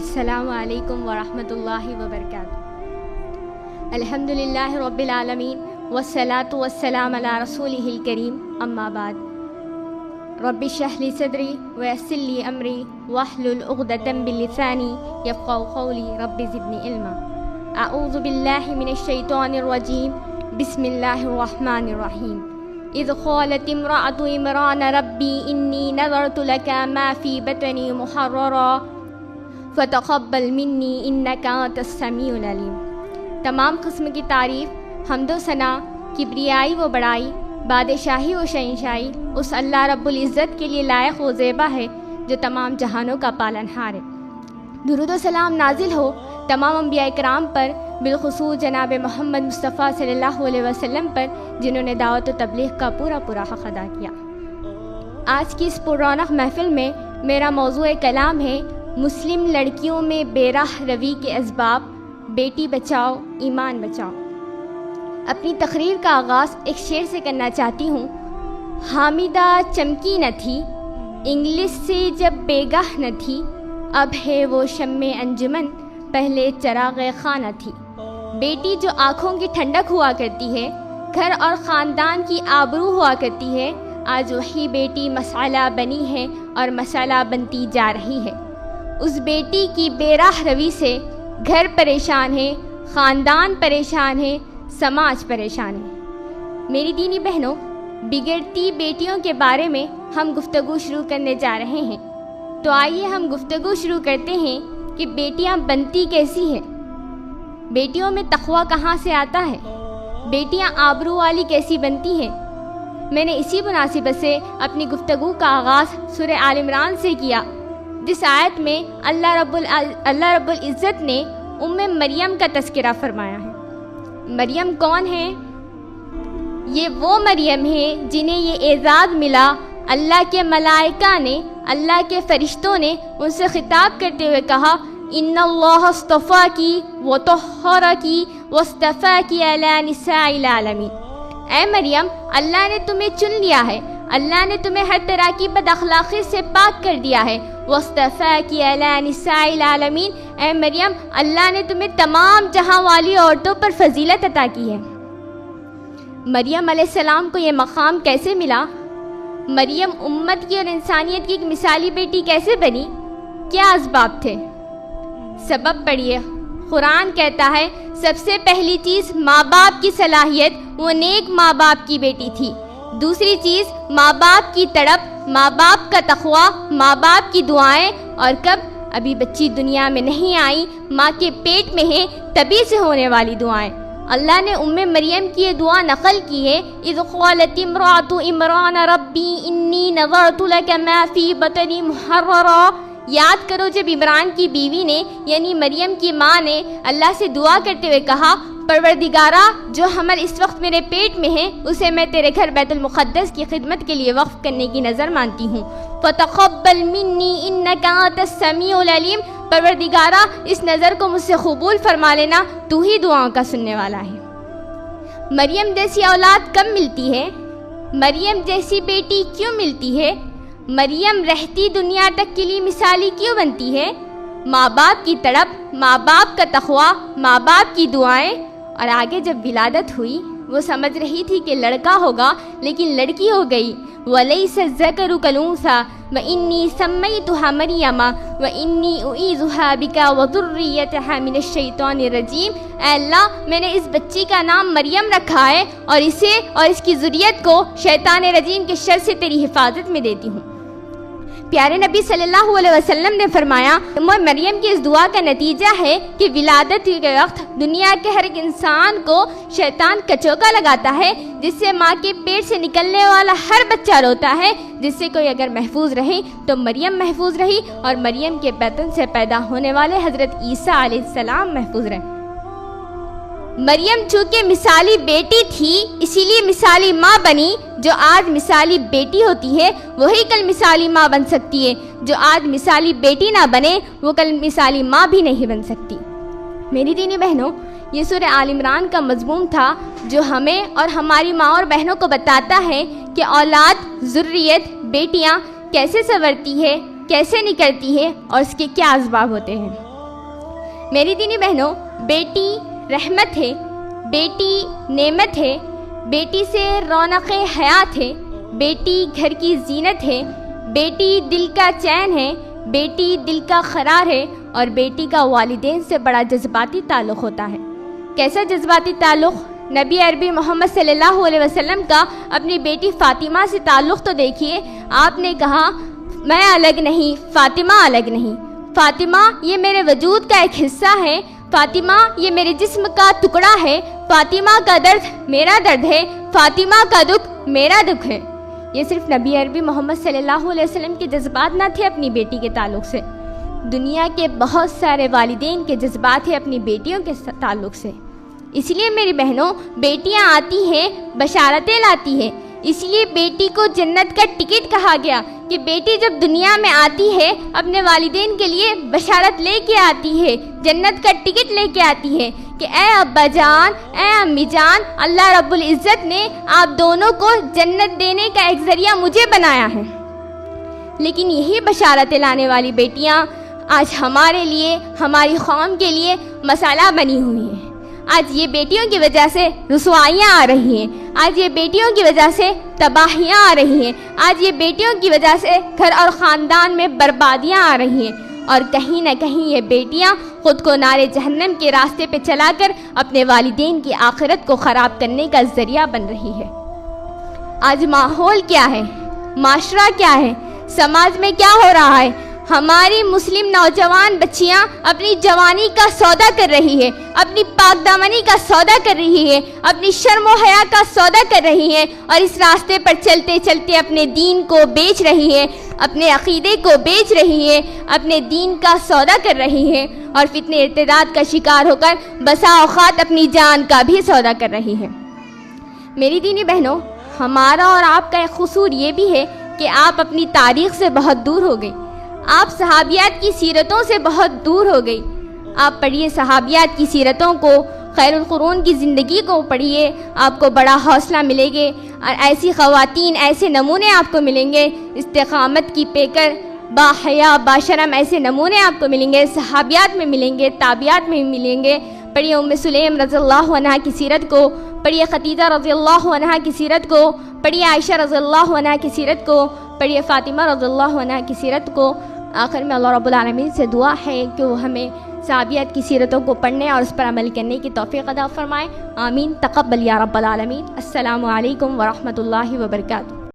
السلام علیکم ورحمۃ اللہ وبرکاتہ۔ الحمدللہ رب العالمین والصلاة والسلام علی رسولہ الکریم، اما بعد۔ رب اشرح لی صدری ویسر لی امری واحلل عقدۃ من لسانی یفقہوا قولی، رب زدنی علما۔ اعوذ باللہ من الشیطان الرجیم، بسم اللہ الرحمن الرحیم۔ اذ قالت امرأة عمران ربی انی نذرت لک ما فی بطنی محررا فتقبل منی انک انت السمیع العلیم۔ تمام قسم کی تعریف، حمد و ثنا، کبریائی و بڑائی، بادشاہی و شہنشاہی اس اللہ رب العزت کے لیے لائق و زیبا ہے جو تمام جہانوں کا پالنہار ہے۔ درود و سلام نازل ہو تمام انبیاء کرام پر، بالخصوص جناب محمد مصطفیٰ صلی اللہ علیہ وسلم پر، جنہوں نے دعوت و تبلیغ کا پورا حق ادا کیا۔ آج کی اس پررونق محفل میں میرا موضوع کلام ہے مسلم لڑکیوں میں بے راہ روی کے اسباب، بیٹی بچاؤ ایمان بچاؤ۔ اپنی تقریر کا آغاز ایک شعر سے کرنا چاہتی ہوں۔ حامدہ چمکی نہ تھی انگلش سے جب بیگاہ نہ تھی، اب ہے وہ شمع انجمن پہلے چراغ خانہ تھی۔ بیٹی جو آنکھوں کی ٹھنڈک ہوا کرتی ہے، گھر اور خاندان کی آبرو ہوا کرتی ہے، آج وہی بیٹی مسئلہ بنی ہے اور مسئلہ بنتی جا رہی ہے۔ اس بیٹی کی بے راہ روی سے گھر پریشان ہے، خاندان پریشان ہے، سماج پریشان ہے۔ میری دینی بہنوں، بگڑتی بیٹیوں کے بارے میں ہم گفتگو شروع کرنے جا رہے ہیں۔ تو آئیے ہم گفتگو شروع کرتے ہیں کہ بیٹیاں بنتی کیسی ہیں، بیٹیوں میں تقویٰ کہاں سے آتا ہے، بیٹیاں آبرو والی کیسی بنتی ہیں۔ میں نے اسی مناسبت سے اپنی گفتگو کا آغاز سورہ آل عمران سے کیا، جس آیت میں اللہ رب العزت نے مریم کا تذکرہ فرمایا ہے۔ مریم کون ہے؟ یہ وہ مریم ہے جنہیں یہ اعزاز ملا، اللہ کے ملائکہ نے، اللہ کے فرشتوں نے ان سے خطاب کرتے ہوئے کہا، ان اللہ اصطفاکی وطہرکی واصطفاکی علی نساء العالمین۔ اے مریم، اللہ نے تمہیں چن لیا ہے، اللہ نے تمہیں ہر طرح کی بد اخلاقی سے پاک کر دیا ہے۔ واصطفاکی علی نساء العالمین، اے مریم، اللہ نے تمہیں تمام جہاں والی عورتوں پر فضیلت عطا کی ہے۔ مریم علیہ السلام کو یہ مقام کیسے ملا؟ مریم امت کی اور انسانیت کی ایک مثالی بیٹی کیسے بنی؟ کیا اسباب تھے؟ سبب پڑھیے۔ قرآن کہتا ہے سب سے پہلی چیز ماں باپ کی صلاحیت، وہ نیک ماں باپ کی بیٹی تھی۔ دوسری چیز ماں باپ کی تڑپ، ماں باپ کا تقویٰ، ماں باپ کی دعائیں، اور کب؟ ابھی بچی دنیا میں نہیں آئی، ماں کے پیٹ میں ہے تبھی سے ہونے والی دعائیں۔ اللہ نے مریم کی یہ دعا نقل کی ہے، اذ قالت امرأة عمران ربی انی نذرت لک ما فی بطنی محررا۔ یاد کرو جب عمران کی بیوی نے یعنی مریم کی ماں نے اللہ سے دعا کرتے ہوئے کہا، پروردگارہ جو حمل اس وقت میرے پیٹ میں ہے اسے میں تیرے گھر بیت المقدس کی خدمت کے لیے وقف کرنے کی نظر مانتی ہوں، فتقبل منی انک انت السمیع العلیم۔ پروردگارہ اس نظر کو مجھ سے قبول فرما لینا، تو ہی دعاؤں کا سننے والا ہے۔ مریم جیسی اولاد کب ملتی ہے؟ مریم جیسی بیٹی کیوں ملتی ہے؟ مریم رہتی دنیا تک کے لیے مثالی کیوں بنتی ہے؟ ماں باپ کی تڑپ، ماں باپ کا تقویٰ، ماں باپ کی دعائیں، اور آگے جب ولادت ہوئی وہ سمجھ رہی تھی کہ لڑکا ہوگا لیکن لڑکی ہو گئی۔ وَلَيْسَ الذَّكَرُ كَالْأُنثَىٰ وَإِنِّي سَمَّيْتُهَا مَرْيَمَ وَإِنِّي أُعِيذُهَا بِكَ وَذُرِّيَّتَهَا مِنَ الشَّيْطَانِ الرَّجِيمِ۔ اے اللہ، میں نے اس بچی کا نام مریم رکھا ہے اور اسے اور اس کی ذریت کو شیطان رجیم کے شر سے تیری حفاظت میں دیتی ہوں۔ پیارے نبی صلی اللہ علیہ وسلم نے فرمایا، مریم کی اس دعا کا نتیجہ ہے کہ ولادت کے وقت دنیا کے ہر ایک انسان کو شیطان کچوکا لگاتا ہے، جس سے ماں کے پیٹ سے نکلنے والا ہر بچہ روتا ہے، جس سے کوئی اگر محفوظ رہی تو مریم محفوظ رہی، اور مریم کے بطن سے پیدا ہونے والے حضرت عیسیٰ علیہ السلام محفوظ رہے۔ مریم چونکہ مثالی بیٹی تھی اسی لیے مثالی ماں بنی۔ جو آج مثالی بیٹی ہوتی ہے وہی کل مثالی ماں بن سکتی ہے، جو آج مثالی بیٹی نہ بنے وہ کل مثالی ماں بھی نہیں بن سکتی۔ میری دینی بہنوں، یہ سورہ آل عمران کا مضمون تھا جو ہمیں اور ہماری ماں اور بہنوں کو بتاتا ہے کہ اولاد، ذریت، بیٹیاں کیسے سنورتی ہے، کیسے نکلتی ہے اور اس کے کیا اسباب ہوتے ہیں۔ میری دینی بہنوں، بیٹی رحمت ہے، بیٹی نعمت ہے، بیٹی سے رونق حیات ہے، بیٹی گھر کی زینت ہے، بیٹی دل کا چین ہے، بیٹی دل کا قرار ہے، اور بیٹی کا والدین سے بڑا جذباتی تعلق ہوتا ہے۔ کیسا جذباتی تعلق؟ نبی عربی محمد صلی اللہ علیہ وسلم کا اپنی بیٹی فاطمہ سے تعلق تو دیکھیے۔ آپ نے کہا میں الگ نہیں، فاطمہ الگ نہیں، فاطمہ یہ میرے وجود کا ایک حصہ ہے، فاطمہ یہ میرے جسم کا ٹکڑا ہے، فاطمہ کا درد میرا درد ہے، فاطمہ کا دکھ میرا دکھ ہے۔ یہ صرف نبی عربی محمد صلی اللہ علیہ وسلم کے جذبات نہ تھے اپنی بیٹی کے تعلق سے، دنیا کے بہت سارے والدین کے جذبات ہیں اپنی بیٹیوں کے تعلق سے۔ اس لیے میری بہنوں، بیٹیاں آتی ہیں بشارتیں لاتی ہیں، اس لیے بیٹی کو جنت کا ٹکٹ کہا گیا کہ بیٹی جب دنیا میں آتی ہے اپنے والدین کے لیے بشارت لے کے آتی ہے، جنت کا ٹکٹ لے کے آتی ہے کہ اے ابا جان، اے امی جان، اللہ رب العزت نے آپ دونوں کو جنت دینے کا ایک ذریعہ مجھے بنایا ہے۔ لیکن یہی بشارتیں لانے والی بیٹیاں آج ہمارے لیے، ہماری قوم کے لیے مسئلہ بنی ہوئی ہیں۔ آج یہ بیٹیوں کی وجہ سے رسوائیاں آ رہی ہیں، آج یہ بیٹیوں کی وجہ سے تباہیاں آ رہی ہیں، آج یہ بیٹیوں کی وجہ سے گھر اور خاندان میں بربادیاں آ رہی ہیں، اور کہیں نہ کہیں یہ بیٹیاں خود کو نار جہنم کے راستے پہ چلا کر اپنے والدین کی آخرت کو خراب کرنے کا ذریعہ بن رہی ہے۔ آج ماحول کیا ہے، معاشرہ کیا ہے، سماج میں کیا ہو رہا ہے؟ ہماری مسلم نوجوان بچیاں اپنی جوانی کا سودا کر رہی ہے، اپنی پاک دامنی کا سودا کر رہی ہے، اپنی شرم و حیا کا سودا کر رہی ہے، اور اس راستے پر چلتے چلتے اپنے دین کو بیچ رہی ہے، اپنے عقیدے کو بیچ رہی ہے، اپنے دین کا سودا کر رہی ہے، اور فتنہ ارتداد کا شکار ہو کر بسا اوقات اپنی جان کا بھی سودا کر رہی ہے۔ میری دینی بہنوں، ہمارا اور آپ کا ایک قصور یہ بھی ہے کہ آپ اپنی تاریخ سے بہت دور ہو گئی، آپ صحابیات کی سیرتوں سے بہت دور ہو گئی۔ آپ پڑھیے صحابیات کی سیرتوں کو، خیر القرون کی زندگی کو پڑھیے، آپ کو بڑا حوصلہ ملے گے، اور ایسی خواتین، ایسے نمونے آپ کو ملیں گے، استقامت کی پیکر، با حیا با شرم ایسے نمونے آپ کو ملیں گے، صحابیات میں ملیں گے، تابعات میں ملیں گے۔ پڑھیے ام سلیم رضی اللہ عنہا کی سیرت کو، پڑھیے خدیجہ رضی اللہ عنہا کی سیرت کو، پڑھیے عائشہ رضی اللہ عنہا کی سیرت کو، پڑھیے فاطمہ رضی اللہ عنہا کی سیرت کو۔ آخر میں اللہ رب العالمین سے دعا ہے کہ وہ ہمیں صحابیات کی سیرتوں کو پڑھنے اور اس پر عمل کرنے کی توفیق عطا فرمائے۔ آمین، تقبل یا رب العالمین۔ السلام علیکم ورحمۃ اللہ وبرکاتہ۔